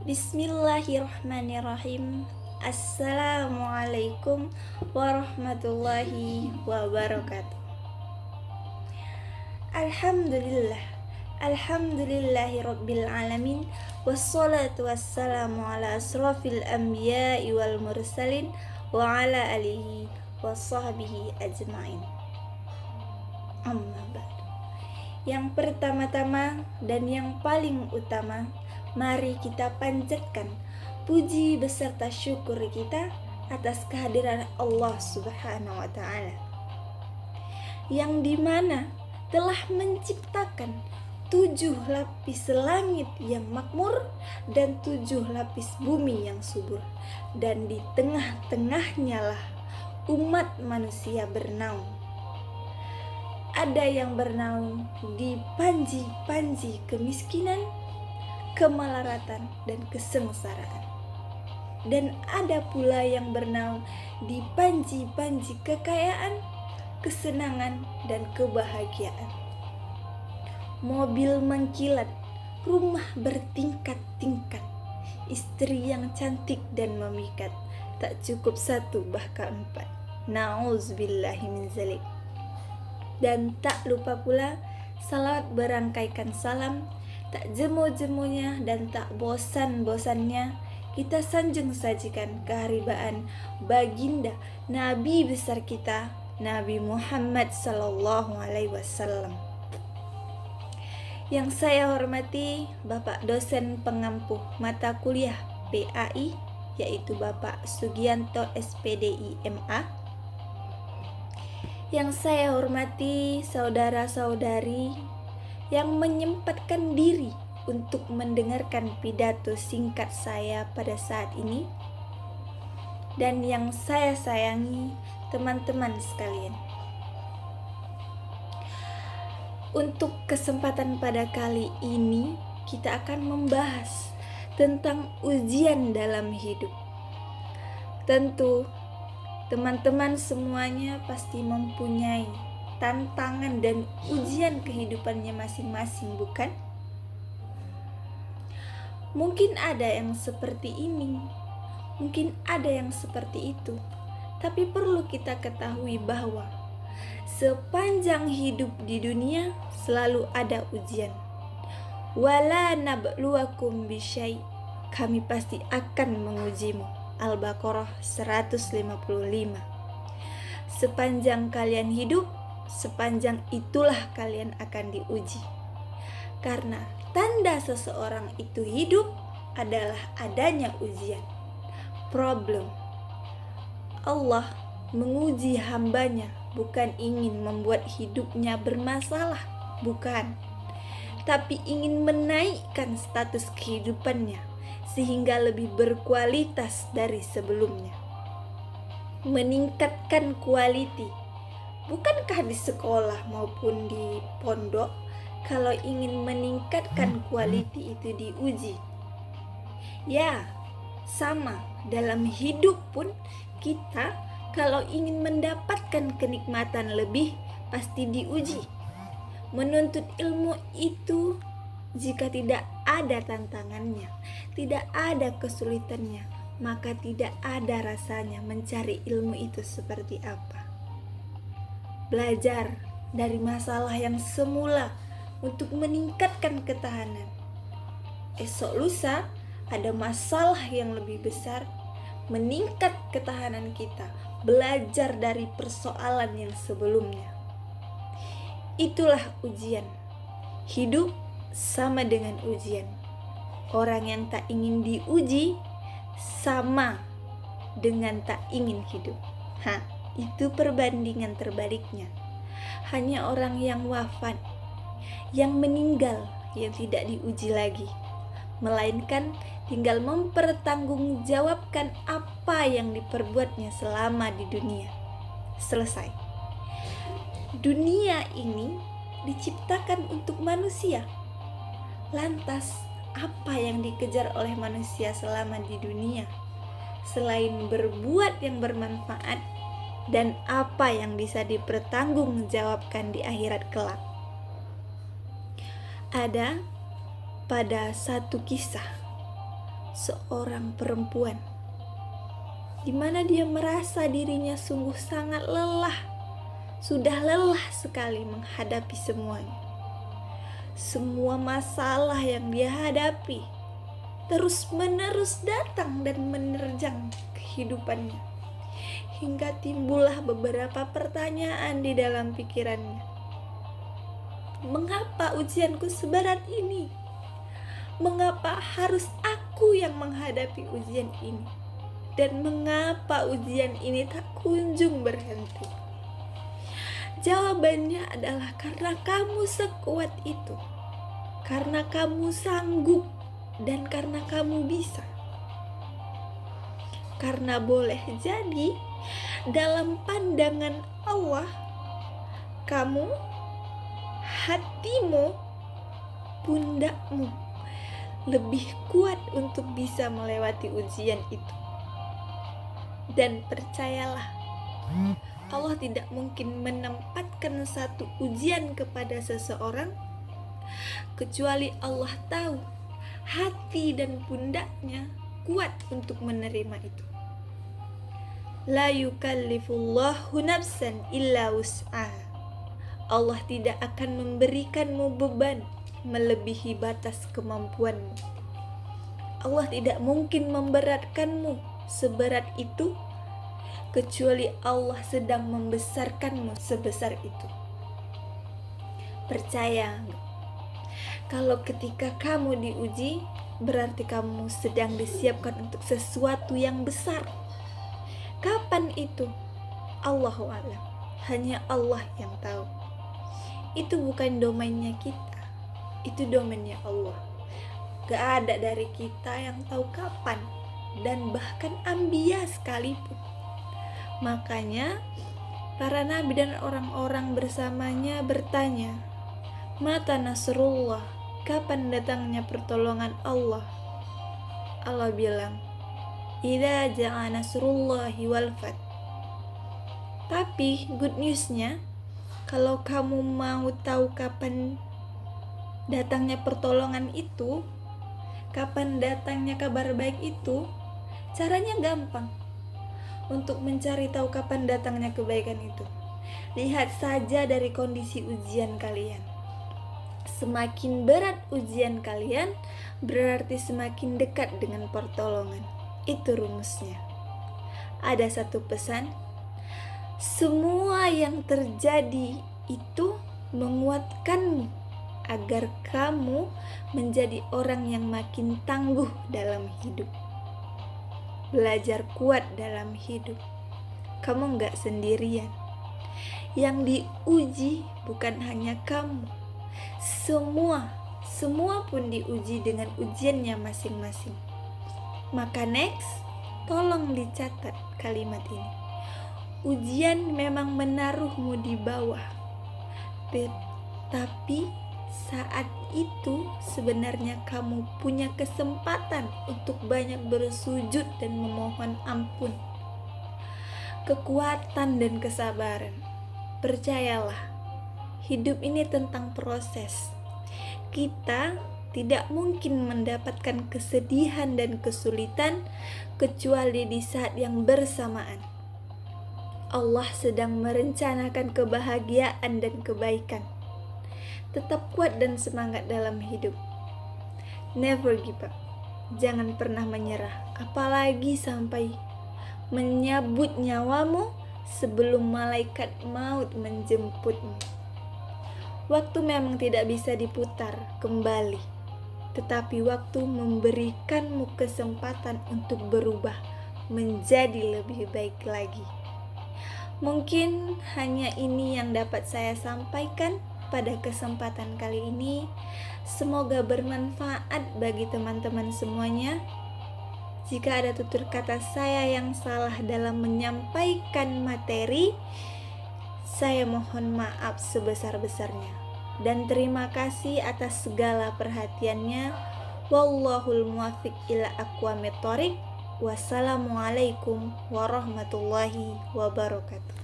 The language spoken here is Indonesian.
Bismillahirrahmanirrahim. Assalamualaikum warahmatullahi wabarakatuh. Alhamdulillah. Alhamdulillahi rabbil alamin. Wassalatu wassalamu ala asrafil anbiya'i wal mursalin wa ala alihi wa sahbihi ajma'in. Amma ba'du. Yang pertama-tama dan yang paling utama, mari kita panjatkan puji beserta syukur kita atas kehadiran Allah Subhanahu wa Ta'ala, yang dimana telah menciptakan 7 lapis langit yang makmur dan 7 lapis bumi yang subur, dan di tengah-tengahnya lah umat manusia bernaung. Ada yang bernaung di panji-panji kemiskinan, kemelaratan, dan kesengsaraan. Dan ada pula yang bernaung di panji-panji kekayaan, kesenangan, dan kebahagiaan. Mobil mengkilat, rumah bertingkat-tingkat, istri yang cantik dan memikat, tak cukup 1 bahkan 4. Na'udzubillahi min zalik. Dan tak lupa pula salawat berangkaikan salam, tak jemu-jemunya dan tak bosan-bosannya kita sanjung sajikan keharibaan baginda Nabi besar kita, Nabi Muhammad sallallahu alaihi wasallam. Yang saya hormati Bapak dosen pengampu mata kuliah PAI, yaitu Bapak Sugianto SPDI MA. Yang saya hormati saudara-saudari yang menyempatkan diri untuk mendengarkan pidato singkat saya pada saat ini, dan yang saya sayangi teman-teman sekalian. Untuk kesempatan pada kali ini, kita akan membahas tentang ujian dalam hidup. Tentu teman-teman semuanya pasti mempunyai tantangan dan ujian kehidupannya masing-masing, bukan? Mungkin ada yang seperti ini, mungkin ada yang seperti itu. Tapi perlu kita ketahui bahwa sepanjang hidup di dunia selalu ada ujian. Wala nabluwakum bisyai, kami pasti akan mengujimu. Al-Baqarah 155. Sepanjang kalian hidup, sepanjang itulah kalian akan diuji. Karena tanda seseorang itu hidup adalah adanya ujian, problem. Allah menguji hambanya bukan ingin membuat hidupnya bermasalah, bukan, tapi ingin menaikkan status kehidupannya sehingga lebih berkualitas dari sebelumnya. Meningkatkan quality. Bukankah di sekolah maupun di pondok, kalau ingin meningkatkan quality itu diuji? Ya, sama dalam hidup pun kita kalau ingin mendapatkan kenikmatan lebih pasti diuji. Menuntut ilmu itu jika tidak ada tantangannya, tidak ada kesulitannya, maka tidak ada rasanya mencari ilmu itu seperti apa. Belajar dari masalah yang semula untuk meningkatkan ketahanan. Esok lusa ada masalah yang lebih besar, meningkat ketahanan kita, belajar dari persoalan yang sebelumnya. Itulah ujian. Hidup sama dengan ujian. Orang yang tak ingin diuji sama dengan tak ingin hidup. Itu perbandingan terbaliknya. Hanya orang yang wafat, yang meninggal, yang tidak diuji lagi, melainkan tinggal mempertanggungjawabkan apa yang diperbuatnya selama di dunia. Selesai. Dunia ini diciptakan untuk manusia. Lantas, apa yang dikejar oleh manusia selama di dunia selain berbuat yang bermanfaat, dan apa yang bisa dipertanggungjawabkan di akhirat kelak? Ada pada satu kisah seorang perempuan, di mana dia merasa dirinya sungguh sangat lelah, sudah lelah sekali menghadapi semuanya. Semua masalah yang dia hadapi terus-menerus datang dan menerjang kehidupannya, hingga timbullah beberapa pertanyaan di dalam pikirannya. Mengapa ujianku seberat ini? Mengapa harus aku yang menghadapi ujian ini? Dan mengapa ujian ini tak kunjung berhenti? Jawabannya adalah karena kamu sekuat itu, karena kamu sanggup, dan karena kamu bisa. Karena boleh jadi dalam pandangan Allah, kamu, hatimu, pundakmu lebih kuat untuk bisa melewati ujian itu. Dan percayalah, Allah tidak mungkin menempatkan satu ujian kepada seseorang kecuali Allah tahu hati dan pundaknya kuat untuk menerima itu. La yukallifullahu nafsan illa wus'aha. Allah tidak akan memberikanmu beban melebihi batas kemampuanmu. Allah tidak mungkin memberatkanmu seberat itu kecuali Allah sedang membesarkanmu sebesar itu. Percaya, kalau ketika kamu diuji, berarti kamu sedang disiapkan untuk sesuatu yang besar. Kapan itu? Allahu a'lam. Hanya Allah yang tahu. Itu bukan domainnya kita, itu domainnya Allah. Gak ada dari kita yang tahu kapan, dan bahkan anbiya sekalipun. Makanya para nabi dan orang-orang bersamanya bertanya, mata nasrullah, kapan datangnya pertolongan Allah? Allah bilang, idza ja'a nasrullahi wal fath. Tapi good newsnya, kalau kamu mau tahu kapan datangnya pertolongan itu, kapan datangnya kabar baik itu, caranya gampang. Untuk mencari tahu kapan datangnya kebaikan itu, lihat saja dari kondisi ujian kalian. Semakin berat ujian kalian, berarti semakin dekat dengan pertolongan. Itu rumusnya. Ada satu pesan, semua yang terjadi itu menguatkanmu agar kamu menjadi orang yang makin tangguh dalam hidup. Belajar kuat dalam hidup. Kamu gak sendirian. Yang diuji bukan hanya kamu. Semua pun diuji dengan ujiannya masing-masing. Maka next, tolong dicatat kalimat ini. Ujian memang menaruhmu di bawah, tapi saat itu sebenarnya kamu punya kesempatan untuk banyak bersujud dan memohon ampun. Kekuatan dan kesabaran. Percayalah, hidup ini tentang proses. Kita tidak mungkin mendapatkan kesedihan dan kesulitan kecuali di saat yang bersamaan Allah sedang merencanakan kebahagiaan dan kebaikan. Tetap kuat dan semangat dalam hidup. Never give up. Jangan pernah menyerah, apalagi sampai menyabut nyawamu sebelum malaikat maut menjemputmu. Waktu memang tidak bisa diputar kembali, tetapi waktu memberikanmu kesempatan untuk berubah menjadi lebih baik lagi. Mungkin hanya ini yang dapat saya sampaikan pada kesempatan kali ini. Semoga bermanfaat bagi teman-teman semuanya. Jika ada tutur kata saya yang salah dalam menyampaikan materi, saya mohon maaf sebesar-besarnya. Dan terima kasih atas segala perhatiannya. Wallahul muwaffiq ila aqwamit thoriq. Wassalamualaikum warahmatullahi wabarakatuh.